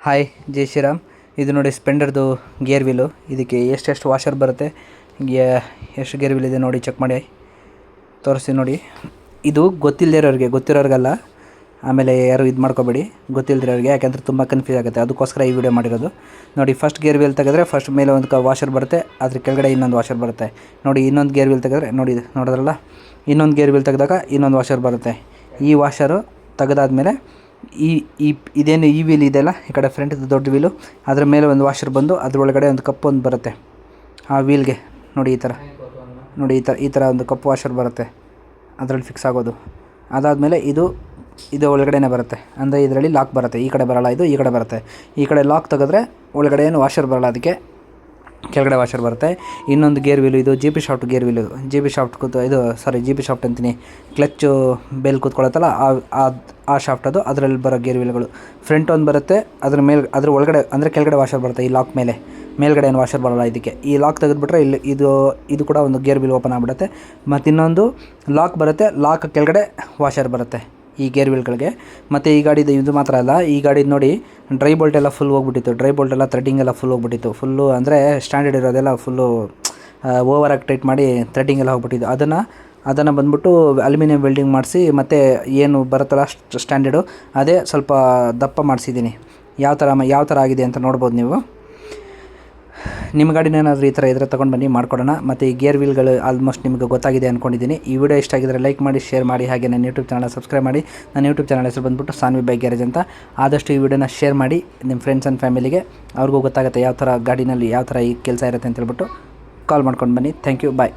Hi ಜೈ ಶ್ರೀರಾಮ್. ಇದು ನೋಡಿ ಸ್ಪೆಂಡರ್ದು gear wheel. ಇದಕ್ಕೆ ಎಷ್ಟೆಷ್ಟು ವಾಷರ್ ಬರುತ್ತೆ, ಎಷ್ಟು ಗೇರ್ ವೀಲ್ ಇದೆ ನೋಡಿ, ಚೆಕ್ ಮಾಡಿ ತೋರಿಸ್ತೀನಿ ನೋಡಿ. ಇದು ಗೊತ್ತಿರೋರಿಗಲ್ಲ, ಆಮೇಲೆ ಯಾರು ಇದು ಮಾಡ್ಕೋಬೇಡಿ, ಗೊತ್ತಿಲ್ಲದಿರೋರಿಗೆ, ಯಾಕೆಂದರೆ ತುಂಬ ಕನ್ಫ್ಯೂಸ್ ಆಗುತ್ತೆ, ಅದಕ್ಕೋಸ್ಕರ ಈ ವಿಡಿಯೋ ಮಾಡಿರೋದು. ನೋಡಿ, ಫಸ್ಟ್ ಗೇರ್ ವೀಲ್ ತೆಗೆದ್ರೆ ಫಸ್ಟ್ ಮೇಲೆ ಒಂದು ವಾಷರ್ ಬರುತ್ತೆ, ಅದ್ರ ಕೆಳಗಡೆ ಇನ್ನೊಂದು ವಾಷರ್ ಬರುತ್ತೆ ನೋಡಿ. ಇನ್ನೊಂದು ಗೇರ್ ವೀಲ್ ತೆಗೆದ್ರೆ ನೋಡಿ, ನೋಡಿದ್ರಲ್ಲ, ಇನ್ನೊಂದು ಗೇರ್ ವೀಲ್ ತೆಗೆದಾಗ ಇನ್ನೊಂದು ವಾಷರ್ ಬರುತ್ತೆ. ಈ ವಾಷರು ತೆಗೆದಾದ್ಮೇಲೆ ಇದೇನು ಈ ವೀಲ್ ಇದೆಯಲ್ಲ, ಈ ಕಡೆ ಫ್ರಂಟ್ ದೊಡ್ಡ ವೀಲು, ಅದರ ಮೇಲೆ ಒಂದು ವಾಷರ್ ಬಂದು ಅದ್ರೊಳಗಡೆ ಒಂದು ಕಪ್ಪು ಒಂದು ಬರುತ್ತೆ. ಆ ವೀಲ್ಗೆ ನೋಡಿ ಈ ಥರ ಒಂದು ಕಪ್ಪು ವಾಷರ್ ಬರುತ್ತೆ, ಅದರಲ್ಲಿ ಫಿಕ್ಸ್ ಆಗೋದು. ಅದಾದಮೇಲೆ ಇದು ಒಳಗಡೆನೇ ಬರುತ್ತೆ, ಅಂದರೆ ಇದರಲ್ಲಿ ಲಾಕ್ ಬರುತ್ತೆ. ಈ ಕಡೆ ಬರೋಲ್ಲ, ಇದು ಈ ಕಡೆ ಬರುತ್ತೆ. ಈ ಕಡೆ ಲಾಕ್ ತೆಗೆದ್ರೆ ಒಳಗಡೆ ಏನು ವಾಷರ್ ಬರೋಲ್ಲ, ಅದಕ್ಕೆ ಕೆಳಗಡೆ ವಾಷರ್ ಬರುತ್ತೆ. ಇನ್ನೊಂದು ಗೇರ್ ವೀಲು, ಇದು G P shaft gear wheel. G P shaft ಅಂತೀನಿ, ಕ್ಲಚ್ಚು ಬೇಲ್ ಕೂತ್ಕೊಳ್ಳುತ್ತಲ್ಲ, ಆ ಶಾಫ್ಟ್ ಅದು. ಅದರಲ್ಲಿ ಬರೋ ಗೇರ್ ವೀಲ್ಗಳು ಫ್ರಂಟ್ ಒಂದು ಬರುತ್ತೆ, ಅದ್ರ ಒಳಗಡೆ ಅಂದರೆ ಕೆಳಗಡೆ ವಾಷರ್ ಬರುತ್ತೆ. ಈ ಲಾಕ್ ಮೇಲ್ಗಡೆ ಏನು ವಾಷರ್ ಬರೋಲ್ಲ ಇದಕ್ಕೆ. ಈ ಲಾಕ್ ತೆಗೆದುಬಿಟ್ರೆ ಇಲ್ಲಿ ಇದು ಕೂಡ ಒಂದು ಗೇರ್ ವೀಲ್ ಓಪನ್ ಆಗಿಬಿಡುತ್ತೆ. ಮತ್ತು ಇನ್ನೊಂದು ಲಾಕ್ ಬರುತ್ತೆ, ಲಾಕ್ ಕೆಳಗಡೆ ವಾಷರ್ ಬರುತ್ತೆ ಈ ಗೇರ್ ವೀಲ್ಗಳಿಗೆ. ಮತ್ತು ಈ ಗಾಡಿದು ಇದು ಮಾತ್ರ ಅಲ್ಲ, ಈ ಗಾಡಿದು ನೋಡಿ ಡ್ರೈ ಬೋಲ್ಟ್ ಎಲ್ಲ ಫುಲ್ ಹೋಗ್ಬಿಟ್ಟಿತ್ತು. ಡ್ರೈ ಬೋಲ್ಟ್ ಎಲ್ಲ ಥ್ರೆಡ್ಡಿಂಗ್ ಎಲ್ಲ ಫುಲ್ ಹೋಗ್ಬಿಟ್ಟಿತ್ತು. ಫುಲ್ಲು ಅಂದರೆ ಸ್ಟ್ಯಾಂಡರ್ಡ್ ಇರೋದೆಲ್ಲ ಫುಲ್ಲು ಓವರಾಗಿ ಟೈಟ್ ಮಾಡಿ ಥ್ರೆಡ್ಡಿಂಗ್ ಎಲ್ಲ ಹೋಗ್ಬಿಟ್ಟಿದ್ದು. ಅದನ್ನು ಬಂದ್ಬಿಟ್ಟು ಅಲ್ಯೂಮಿನಿಯಂ ವೆಲ್ಡಿಂಗ್ ಮಾಡಿಸಿ, ಮತ್ತು ಏನು ಬರುತ್ತಲ್ಲ ಸ್ಟ್ಯಾಂಡರ್ಡು, ಅದೇ ಸ್ವಲ್ಪ ದಪ್ಪ ಮಾಡಿಸಿದ್ದೀನಿ. ಯಾವ ಥರ ಆಗಿದೆ ಅಂತ ನೋಡ್ಬೋದು ನೀವು. ನಿಮ್ಮ ಗಾಡಿನೇನಾದರೂ ಈ ಥರ ಇದ್ರೆ ತೊಗೊಂಡು ಬನ್ನಿ, ಮಾಡ್ಕೊಡೋಣ. ಮತ್ತು ಈ ಗೇರ್ ವೀಲ್ಗಳು ಆಲ್ಮೋಸ್ಟ್ ನಿಮಗೆ ಗೊತ್ತಾಗಿದೆ ಅಂದ್ಕೊಂಡಿದ್ದೀನಿ. ಈ ವಿಡಿಯೋ ಇಷ್ಟ ಆಗಿದ್ರೆ ಲೈಕ್ ಮಾಡಿ, ಶೇರ್ ಮಾಡಿ, ಹಾಗೆ ನನ್ನ ಯೂಟ್ಯೂಬ್ ಚಾನಲ್ ಸಬ್ಸ್ಕ್ರೈಬ್ ಮಾಡಿ. ನನ್ನ ಯೂಟ್ಯೂಬ್ ಚಾನಲ್ ಹೆಸರು ಬಂದುಬಿಟ್ಟು ಸಾನ್ವಿ ಬೈಕ್ ಗ್ಯಾರೇಜ್ ಅಂತ. ಆದಷ್ಟು ಈ ವಿಡಿಯೋನ ಶೇರ್ ಮಾಡಿ ನಿಮ್ಮ ಫ್ರೆಂಡ್ಸ್ ಆ್ಯಂಡ್ ಫ್ಯಾಮಿಲಿಗೆ, ಅವ್ರಿಗೂ ಗೊತ್ತಾಗುತ್ತೆ ಯಾವ ಥರ ಗಾಡಿನಲ್ಲಿ ಯಾವ ಥರ ಈ ಕೆಲಸ ಇರುತ್ತೆ ಅಂತ ಹೇಳ್ಬಿಟ್ಟು. ಕಾಲ್ ಮಾಡ್ಕೊಂಡು ಬನ್ನಿ. Thank you, bye.